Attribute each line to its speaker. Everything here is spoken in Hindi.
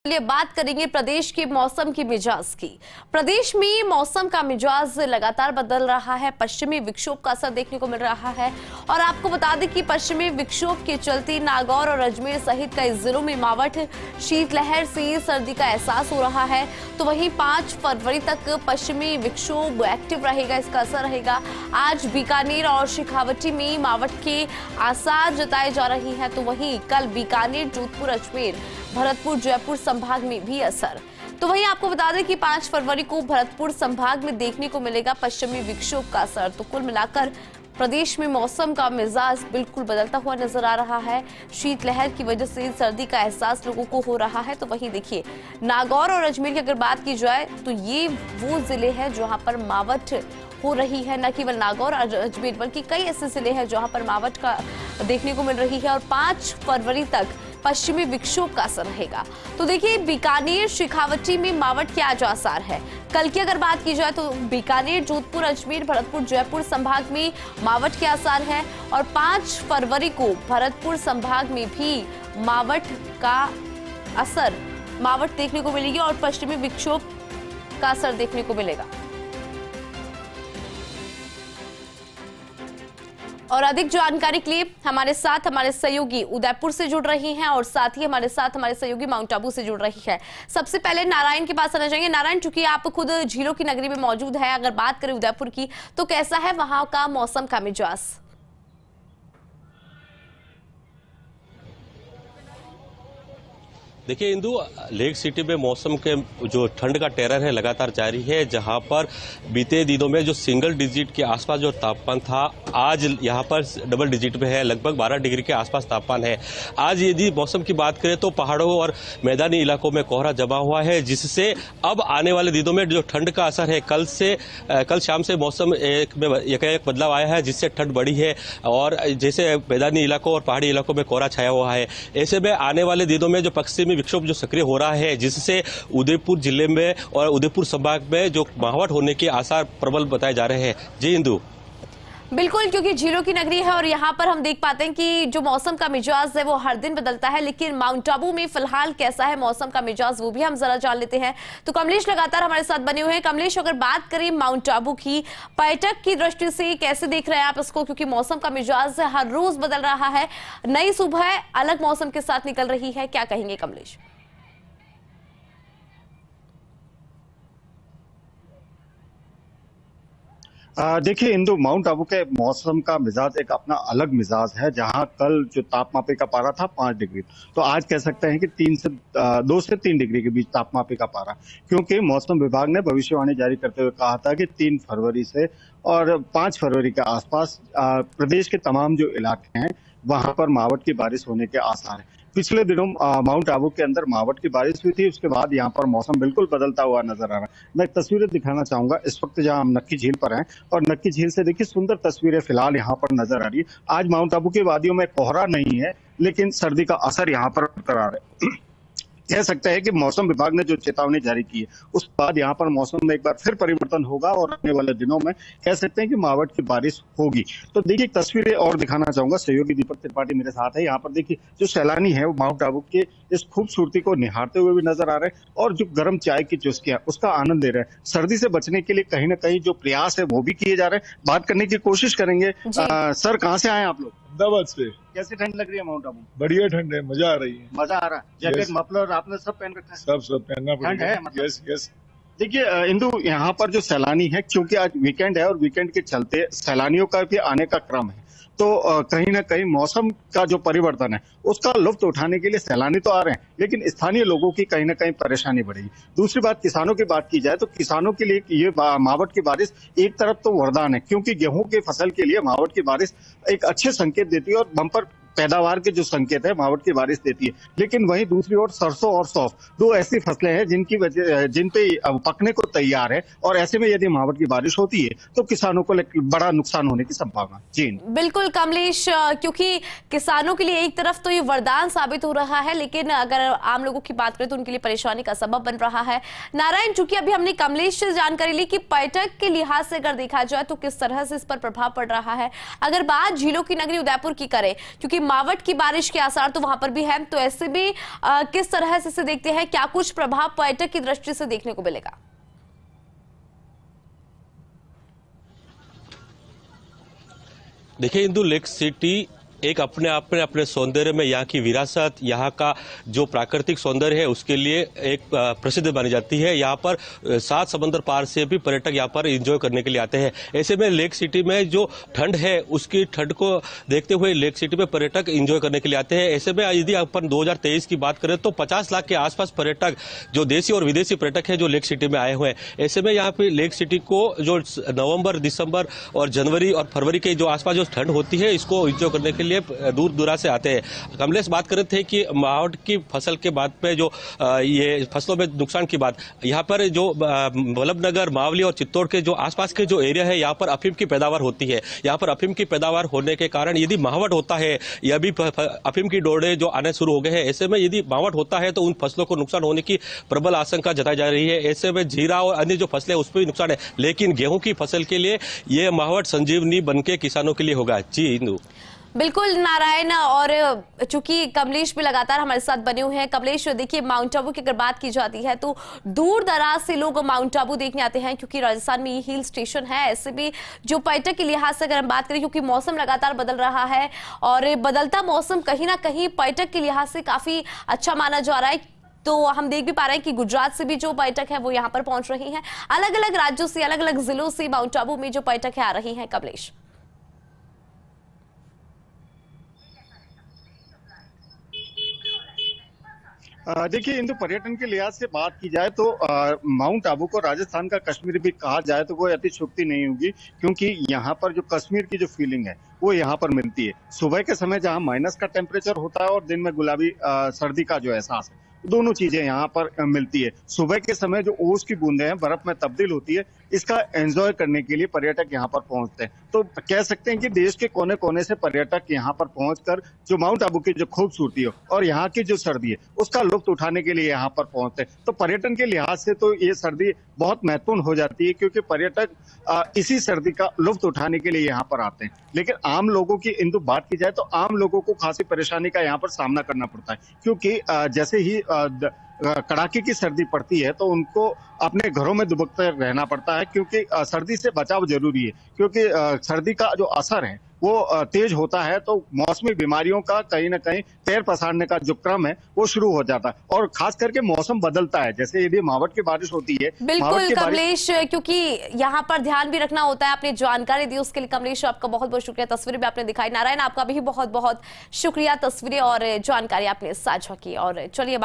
Speaker 1: चलिए बात करेंगे प्रदेश के मौसम की मिजाज की। प्रदेश में मौसम का मिजाज लगातार बदल रहा है। पश्चिमी विक्षोभ का असर देखने को मिल रहा है और आपको बता दें कि पश्चिमी विक्षोभ के चलते नागौर और अजमेर सहित कई जिलों में मावठ शीतलहर से सर्दी का एहसास हो रहा है। तो वहीं 5 फरवरी तक पश्चिमी विक्षोभ एक्टिव रहेगा, इसका असर रहेगा। आज बीकानेर और शेखावटी में मावठ के आसार जताए जा रहे हैं। तो वहीं कल बीकानेर, जोधपुर, अजमेर, भरतपुर, जयपुर संभाग में भी असर। तो वहीं आपको बता दें कि 5 फरवरी को भरतपुर संभाग में देखने को मिलेगा पश्चिमी विक्षोभ का असर। तो कुल मिलाकर प्रदेश में मौसम का मिजाज बिल्कुल बदलता हुआ नजर आ रहा है। शीतलहर की वजह से सर्दी का एहसास लोगों को हो रहा है। तो वहीं देखिए, नागौर और अजमेर की अगर बात की जाए तो ये वो जिले हैं जहां पर मावठ हो रही है। न केवल नागौर और अजमेर बल्कि कई ऐसे जिले हैं जहां पर मावठ का देखने को मिल रही है। और 5 फरवरी तक पश्चिमी विक्षोभ का असर रहेगा। तो देखिए, बीकानेर, शेखावटी में मावठ के आज आसार है। कल की अगर बात की जाए तो बीकानेर, जोधपुर, अजमेर, भरतपुर, जयपुर संभाग में मावठ के आसार है। और 5 फरवरी को भरतपुर संभाग में भी मावठ का असर, मावठ देखने को मिलेगी और पश्चिमी विक्षोभ का असर देखने को मिलेगा। और अधिक जानकारी के लिए हमारे साथ हमारे सहयोगी उदयपुर से जुड़ रही हैं और साथ ही हमारे साथ हमारे सहयोगी माउंट आबू से जुड़ रही है। सबसे पहले नारायण के पास आना चाहेंगे। नारायण, चूंकि आप खुद झीलों की नगरी में मौजूद है, अगर बात करें उदयपुर की तो कैसा है वहां का मौसम का मिजाज?
Speaker 2: देखिए इंदु, लेक सिटी में मौसम के जो ठंड का टेरर है लगातार जारी है। जहां पर बीते दिनों में जो सिंगल डिजिट के आसपास जो तापमान था, आज यहां पर डबल डिजिट में है, लगभग 12 डिग्री के आसपास तापमान है। आज यदि मौसम की बात करें तो पहाड़ों और मैदानी इलाकों में कोहरा जमा हुआ है, जिससे अब आने वाले दिनों में जो ठंड का असर है, कल शाम से मौसम में एकाएक बदलाव आया है, जिससे ठंड बढ़ी है। और जैसे मैदानी इलाकों और पहाड़ी इलाकों में कोहरा छाया हुआ है, ऐसे में आने वाले दिनों में जो पश्चिमी विक्षोभ जो सक्रिय हो रहा है, जिससे उदयपुर जिले में और उदयपुर संभाग में जो मावठ होने के आसार प्रबल बताए जा रहे हैं। जी इंदु,
Speaker 1: बिल्कुल, क्योंकि झीलों की नगरी है और यहाँ पर हम देख पाते हैं कि जो मौसम का मिजाज है वो हर दिन बदलता है। लेकिन माउंट आबू में फिलहाल कैसा है मौसम का मिजाज, वो भी हम जरा जान लेते हैं। तो कमलेश लगातार हमारे साथ बने हुए हैं। कमलेश, अगर बात करें माउंट आबू की, पर्यटक की दृष्टि से कैसे देख रहे हैं आप इसको, क्योंकि मौसम का मिजाज हर रोज बदल रहा है, नई सुबह अलग मौसम के साथ निकल रही है, क्या कहेंगे कमलेश?
Speaker 3: देखिए इंदु, माउंट आबू के मौसम का मिजाज एक अपना अलग मिजाज है। जहां कल जो तापमापी का पारा था 5 डिग्री, तो आज कह सकते हैं कि 2 से 3 डिग्री के बीच तापमापी का पारा, क्योंकि मौसम विभाग ने भविष्यवाणी जारी करते हुए कहा था कि 3 फरवरी से और 5 फरवरी के आसपास प्रदेश के तमाम जो इलाके हैं वहां पर मावठ की बारिश होने के आसार हैं। पिछले दिनों माउंट आबू के अंदर मावठ की बारिश हुई थी, उसके बाद यहाँ पर मौसम बिल्कुल बदलता हुआ नजर आ रहा है। मैं तस्वीरें दिखाना चाहूंगा इस वक्त जहाँ हम नक्की झील पर हैं, और नक्की झील से देखिए सुंदर तस्वीरें फिलहाल यहाँ पर नजर आ रही है। आज माउंट आबू की वादियों में कोहरा नहीं है, लेकिन सर्दी का असर यहाँ पर बरकरार है। कह सकते हैं कि मौसम विभाग ने जो चेतावनी जारी की है, उस बाद यहाँ पर मौसम में एक बार फिर परिवर्तन होगा और आने वाले दिनों में कह सकते हैं कि मावठ की बारिश होगी। तो देखिए तस्वीरें और दिखाना चाहूंगा, सहयोगी दीपक त्रिपाठी मेरे साथ है। यहाँ पर देखिए जो सैलानी है वो माउंट आबू के इस खूबसूरती को निहारते हुए भी नजर आ रहे हैं और जो गर्म चाय की चुस्कियां उसका आनंद ले रहे हैं। सर्दी से बचने के लिए कहीं ना कहीं जो प्रयास है वो भी किए जा रहे हैं। बात करने की कोशिश करेंगे। सर, कहाँ से आए आप लोग?
Speaker 4: अहमदाबाद से।
Speaker 3: कैसी ठंड लग रही है माउंट आबू?
Speaker 4: बढ़िया ठंड है, मजा आ रही है।
Speaker 3: मजा आ रहा है? जैकेट, मफलर आपने सब पहन रखा है?
Speaker 4: सब पहनना पड़ेगा।
Speaker 3: है मतलब?
Speaker 4: Yes yes.
Speaker 3: देखिए इंदु, यहाँ पर जो सैलानी है, क्योंकि आज वीकेंड है और वीकेंड के चलते सैलानियों का भी आने का क्रम है, तो कहीं ना कहीं मौसम का जो परिवर्तन है उसका लुत्फ उठाने के लिए सैलानी तो आ रहे हैं, लेकिन स्थानीय लोगों की कहीं ना कहीं परेशानी बढ़ेगी। दूसरी बात, किसानों की बात की जाए तो किसानों के लिए ये मावठ की बारिश एक तरफ तो वरदान है, क्योंकि गेहूं की फसल के लिए मावठ की बारिश एक अच्छे संकेत देती है और बम्पर पैदावार के जो संकेत है मावठ की बारिश देती है। लेकिन वहीं दूसरी ओर सरसों और सौंफ, 2 ऐसी फसलें हैं जिन पे पकने को तैयार है, और ऐसे में यदि मावठ की बारिश होती है तो किसानों को बड़ा नुकसान होने की संभावना। जी
Speaker 1: बिल्कुल कमलेश, क्योंकि किसानों के लिए एक तरफ तो ये वरदान साबित हो रहा है, लेकिन अगर आम लोगों की बात करें तो उनके लिए परेशानी का सबब बन रहा है। नारायण, चूंकि अभी हमने कमलेश से जानकारी ली कि पर्यटक के लिहाज से अगर देखा जाए तो किस तरह से इस पर प्रभाव पड़ रहा है, अगर बात झीलों की नगरी उदयपुर की करें, क्योंकि मावठ की बारिश के आसार तो वहां पर भी है, तो ऐसे में किस तरह से इसे देखते हैं, क्या कुछ प्रभाव पर्यटक की दृष्टि से देखने को मिलेगा?
Speaker 2: देखिए, इंदु, लेक सिटी एक अपने आप में अपने सौंदर्य में यहाँ की विरासत, यहाँ का जो प्राकृतिक सौंदर्य है उसके लिए एक प्रसिद्ध मानी जाती है। यहाँ पर 7 समंदर पार से भी पर्यटक यहाँ पर एंजॉय करने के लिए आते हैं। ऐसे में लेक सिटी में जो ठंड है उसकी ठंड को देखते हुए लेक सिटी में पर्यटक एंजॉय करने के लिए आते हैं। ऐसे में यदि अपन 2023 की बात करें तो 50 लाख के आसपास पर्यटक, जो देशी और विदेशी पर्यटक है, जो लेक सिटी में आए हुए हैं। ऐसे में यहाँ पे लेक सिटी को जो नवंबर, दिसंबर और जनवरी और फरवरी के जो आसपास जो ठंड होती है इसको एंजॉय करने के लिए दूर दूरा से आते हैं। कमलेश बात कर रहे थे कि मावठ की फसल के बाद में जो ये फसलों में नुकसान की बात, यहाँ पर जो वल्लभनगर, मावली और चित्तौड़ के जो आसपास के जो एरिया है यहाँ पर अफीम की पैदावार होती है। यहाँ पर अफीम की पैदावार होने के कारण यदि मावठ होता है, यह भी अफीम की डोडे जो आने शुरू हो गए हैं, ऐसे में यदि मावठ होता है तो उन फसलों को नुकसान होने की प्रबल आशंका जताई जा रही है। ऐसे में जीरा और अन्य जो फसलें उस पर भी नुकसान है, लेकिन गेहूं की फसल के लिए ये मावठ संजीवनी बनके किसानों के लिए होगा। जी इंदु।
Speaker 1: बिल्कुल नारायण, और चूंकि कमलेश भी लगातार हमारे साथ बने हुए हैं। कमलेश, देखिए, माउंट आबू की अगर बात की जाती है तो दूर दराज से लोग माउंट आबू देखने आते हैं, क्योंकि राजस्थान में ये हिल स्टेशन है। ऐसे भी जो पर्यटक के लिहाज से अगर हम बात करें, क्योंकि मौसम लगातार बदल रहा है और बदलता मौसम कहीं ना कहीं पर्यटक के लिहाज से काफी अच्छा माना जा रहा है। तो हम देख भी पा रहे हैं कि गुजरात से भी जो पर्यटक है वो यहाँ पर पहुंच रहे हैं, अलग अलग राज्यों से, अलग अलग जिलों से माउंट आबू में जो पर्यटक है आ रहे हैं। कमलेश,
Speaker 3: देखिए, इंदु, पर्यटन के लिहाज से बात की जाए तो माउंट आबू को राजस्थान का कश्मीर भी कहा जाए तो कोई अतिशयोक्ति नहीं होगी, क्योंकि यहाँ पर जो कश्मीर की जो फीलिंग है वो यहाँ पर मिलती है। सुबह के समय जहाँ माइनस का टेम्परेचर होता है और दिन में गुलाबी सर्दी का जो एहसास है, दोनों चीजें यहाँ पर मिलती है। सुबह के समय जो ओस की बूंदें हैं बर्फ में तब्दील होती है, इसका एंजॉय करने के लिए पर्यटक यहाँ पर पहुंचते हैं। तो कह सकते हैं कि देश के कोने कोने से पर्यटक यहाँ पर पहुंचकर जो माउंट आबू की जो खूबसूरती है और यहाँ की जो सर्दी है उसका लुत्फ उठाने के लिए यहाँ पर पहुंचते हैं। तो पर्यटन के लिहाज से तो ये सर्दी बहुत महत्वपूर्ण हो जाती है, क्योंकि पर्यटक इसी सर्दी का लुत्फ उठाने के लिए यहाँ पर आते हैं। लेकिन आम लोगों की इंदु बात की जाए तो आम लोगों को खासी परेशानी का यहाँ पर सामना करना पड़ता है, क्योंकि जैसे ही कड़ाके की सर्दी पड़ती है तो उनको अपने घरों में दुबकते रहना पड़ता है, क्योंकि सर्दी से बचाव जरूरी है। क्योंकि सर्दी का जो असर है वो तेज होता है तो मौसमी बीमारियों का कहीं ना कहीं पैर पसारने का जो क्रम है वो शुरू हो जाता है, और खास करके मौसम बदलता है। जैसे यदि मावठ की बारिश होती है,
Speaker 1: बिल्कुल कमलेश, क्योंकि यहाँ पर ध्यान भी रखना होता है। आपने जानकारी दी उसके लिए कमलेश आपका बहुत बहुत शुक्रिया। तस्वीरें भी आपने दिखाई। नारायण, आपका भी बहुत बहुत शुक्रिया, तस्वीरें और जानकारी आपने साझा की। और चलिए